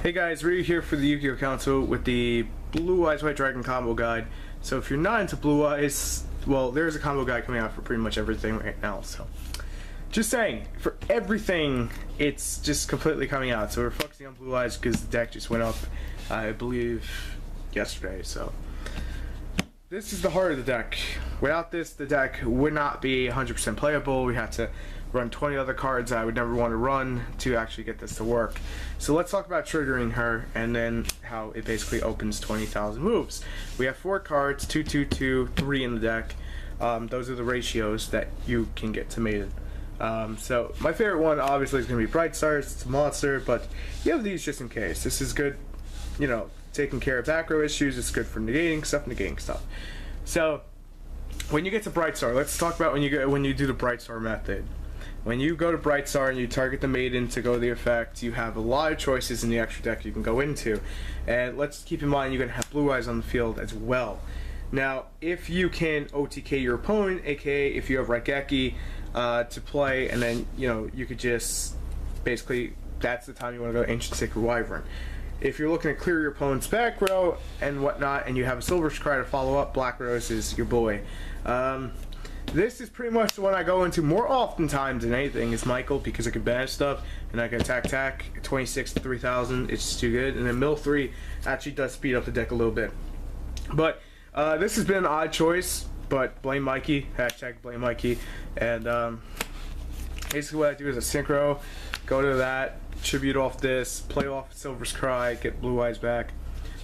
Hey guys, Ryu here for the Yu-Gi-Oh! Council with the Blue Eyes White Dragon combo guide. So if you're not into Blue Eyes, well, there's a combo guide coming out for pretty much everything right now. So just saying, for everything, it's just completely coming out. So we're focusing on Blue Eyes because the deck just went up, I believe, yesterday. So this is the heart of the deck. Without this, the deck would not be 100% playable. We had to run 20 other cards I would never want to run to actually get this to work. So let's talk about triggering her and then how it basically opens 20,000 moves. We have 4 cards, 2, 2, 2, 3 in the deck. Those are the ratios that you can get to maiden. So my favorite one obviously is going to be Bright Stars. It's a monster, but you have these just in case. This is good, you know, taking care of back row issues. It's good for negating stuff. So when you get to Bright Star, let's talk about when you do the Bright Star method. When you go to Bright Star and you target the maiden to go to the effect, you have a lot of choices in the extra deck you can go into. And let's keep in mind you're going to have Blue Eyes on the field as well. Now, if you can OTK your opponent, aka if you have Raigeki to play, and then you could just basically, that's the time you want to go Ancient Sacred Wyvern. If you're looking to clear your opponent's back row and whatnot, and you have a Silver Scry to follow up, Black Rose is your boy. This is pretty much the one I go into more oftentimes than anything is Michael, because I can banish stuff and I can attack 26 to 3,000. It's just too good. And then Mill 3 actually does speed up the deck a little bit. But this has been an odd choice, but blame Mikey, hashtag blame Mikey. And basically what I do is a synchro, go to that, tribute off this, play off Silver's Cry, get Blue Eyes back.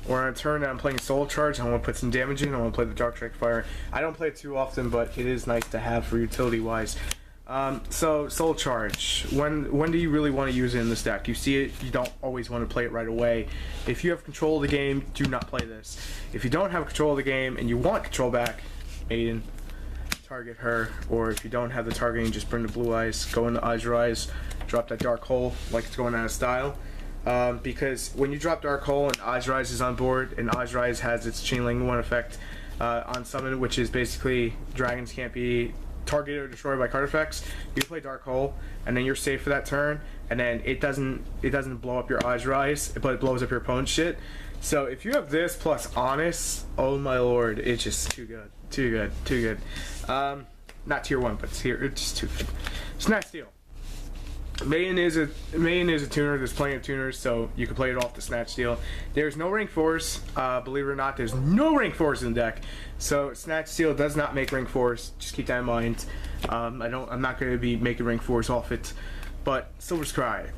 Or on a turn I'm playing Soul Charge, I want to put some damage in, I want to play the Dark Strike Fire. I don't play it too often, but it is nice to have for utility wise. So Soul Charge, when do you really want to use it in this deck? You see it, you don't always want to play it right away. If you have control of the game, do not play this. If you don't have control of the game and you want control back, Maiden, target her. Or if you don't have the targeting, just bring the Blue Eyes, go into Eyes, drop that Dark Hole like it's going out of style. Because when you drop Dark Hole and Rise is on board, and Rise has its Chain Link 1 effect on summon, which is basically dragons can't be targeted or destroyed by card effects, you play Dark Hole, and then you're safe for that turn, and then it doesn't blow up your Rise, but it blows up your opponent's shit. So if you have this plus Honest, oh my lord, it's just too good. Not tier 1, but it's just too good. Snatch Steal. Maiden is a tuner. There's plenty of tuners, so you can play it off the Snatch Steal. There's no rank 4s, believe it or not. There's no rank 4s in the deck, so Snatch Steal does not make rank 4s. Just keep that in mind. I'm not going to be making rank 4s off it. But Silver Scry.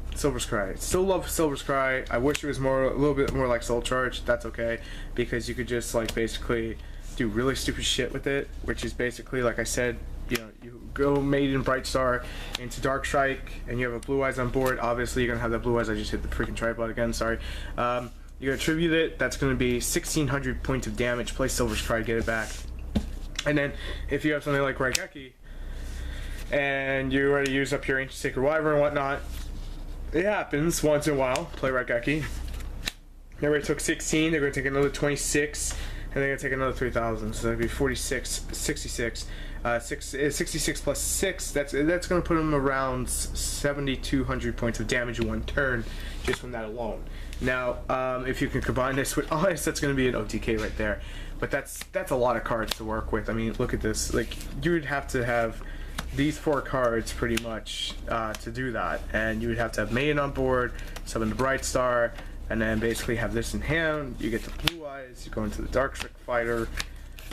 Still love Silver Scry. I wish it was a little bit more like Soul Charge. That's okay, because you could just like basically do really stupid shit with it, which is basically, like I said, you go Maiden Bright Star into Dark Strike, and you have a Blue Eyes on board. Obviously, you're gonna have that Blue Eyes. I just hit the freaking tripod again. Sorry. You're gonna tribute it. That's gonna be 1,600 points of damage. Play Silver Scry, get it back. And then if you have something like Raigeki, and you already use up your Ancient Sacred Wyvern and whatnot, it happens once in a while. Play Raigeki. They already took 16. They're gonna take another 26. And they're going to take another 3,000, so that'd be 46, 66. 66 plus 6, that's going to put them around 7,200 points of damage in one turn, just from that alone. Now, if you can combine this with Honest, that's going to be an OTK right there. But that's a lot of cards to work with. I mean, look at this. Like, you would have to have these 4 cards pretty much to do that. And you would have to have Maiden on board, summon the Bright Star, and then basically have this in hand. You get the Blue Eyes, you go into the Dark Strike Fighter,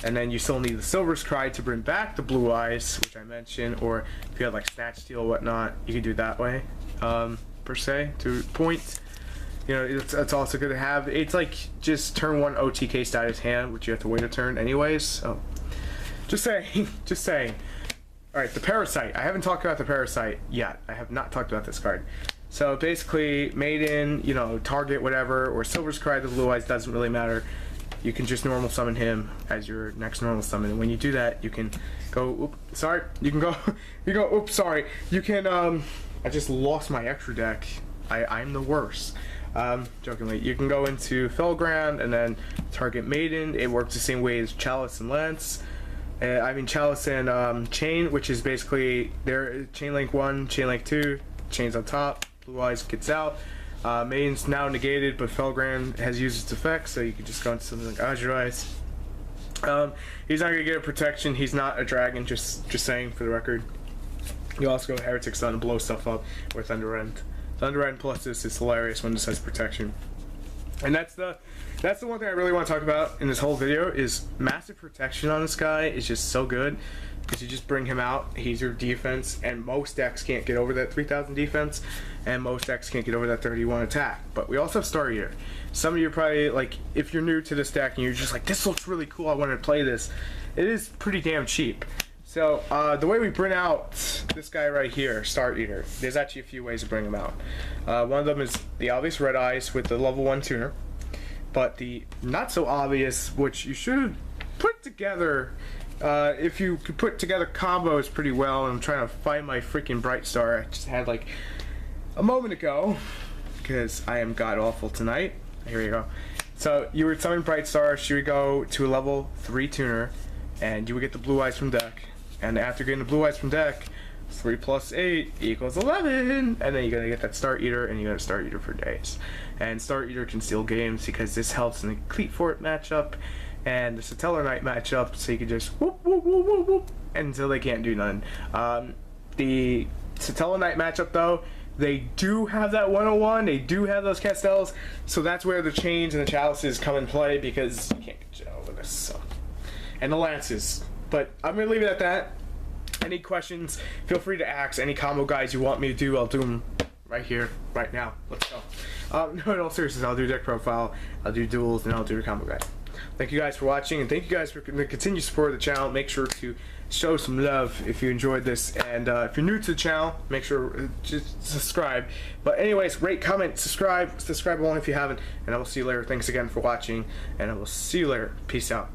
and then you still need the Silver's Cry to bring back the Blue Eyes, which I mentioned, or if you had like Snatch Steal or whatnot, you can do it that way, per se, to point. It's also good to have. It's like just turn 1 OTK status hand, which you have to wait a turn anyways, so just saying. Alright, the Parasite. I haven't talked about the Parasite yet. I have not talked about this card. So basically, Maiden, target whatever, or Silver's Cry to the Blue Eyes, doesn't really matter. You can just normal summon him as your next normal summon. And when you do that, you can go, you can, I just lost my extra deck. I'm the worst. Jokingly. You can go into Fellground and then target Maiden. It works the same way as Chalice and Lance. Chalice and Chain, which is basically their Chain Link 1, Chain Link 2, Chains on top. Blue Eyes gets out. Main's now negated, but Felgran has used its effect, so you can just go into something like Azure-Eyes. He's not going to get a protection. He's not a dragon, just saying for the record. You also go Heretic Sun and blow stuff up with Thunder Rend. Thunder Rend plus this is hilarious when this has protection. And that's the one thing I really want to talk about in this whole video is massive protection on this guy is just so good. Because you just bring him out, he's your defense, and most decks can't get over that 3,000 defense, and most decks can't get over that 31 attack. But we also have Star Eater. Some of you are probably like, if you're new to this deck and you're just like, this looks really cool, I want to play this, it is pretty damn cheap. So the way we bring out this guy right here, Star Eater, there's actually a few ways to bring him out. One of them is the obvious Red Eyes with the level 1 tuner, but the not so obvious, which you should put together. If you could put together combos pretty well, and I'm trying to find my freaking Bright Star I just had like a moment ago, because I am god awful tonight. Here we go. So you would summon Bright Star, she would go to a level 3 tuner, and you would get the Blue Eyes from deck. And after getting the Blue Eyes from deck, 3 plus 8 equals 11, and then you're gonna get that Star Eater, and you're gonna Star Eater for days. And Star Eater can steal games because this helps in the Cleat Fort matchup and the Satellar Knight matchup, so you can just whoop whoop whoop whoop whoop until they can't do none. The Satellar Knight matchup though, they do have that 101, they do have those Castels, so that's where the chains and the chalices come in play, because you can't get over this. So. And the lances. But I'm gonna leave it at that. Any questions, feel free to ask. Any combo guides you want me to do, I'll do them right here, right now. Let's go. No, in all seriousness, I'll do deck profile, I'll do duels, and I'll do a combo guide. Thank you guys for watching, and thank you guys for the continued support of the channel. Make sure to show some love if you enjoyed this, and if you're new to the channel, make sure just subscribe. But anyways, rate, comment, subscribe along if you haven't, and I will see you later. Thanks again for watching, and I will see you later. Peace out.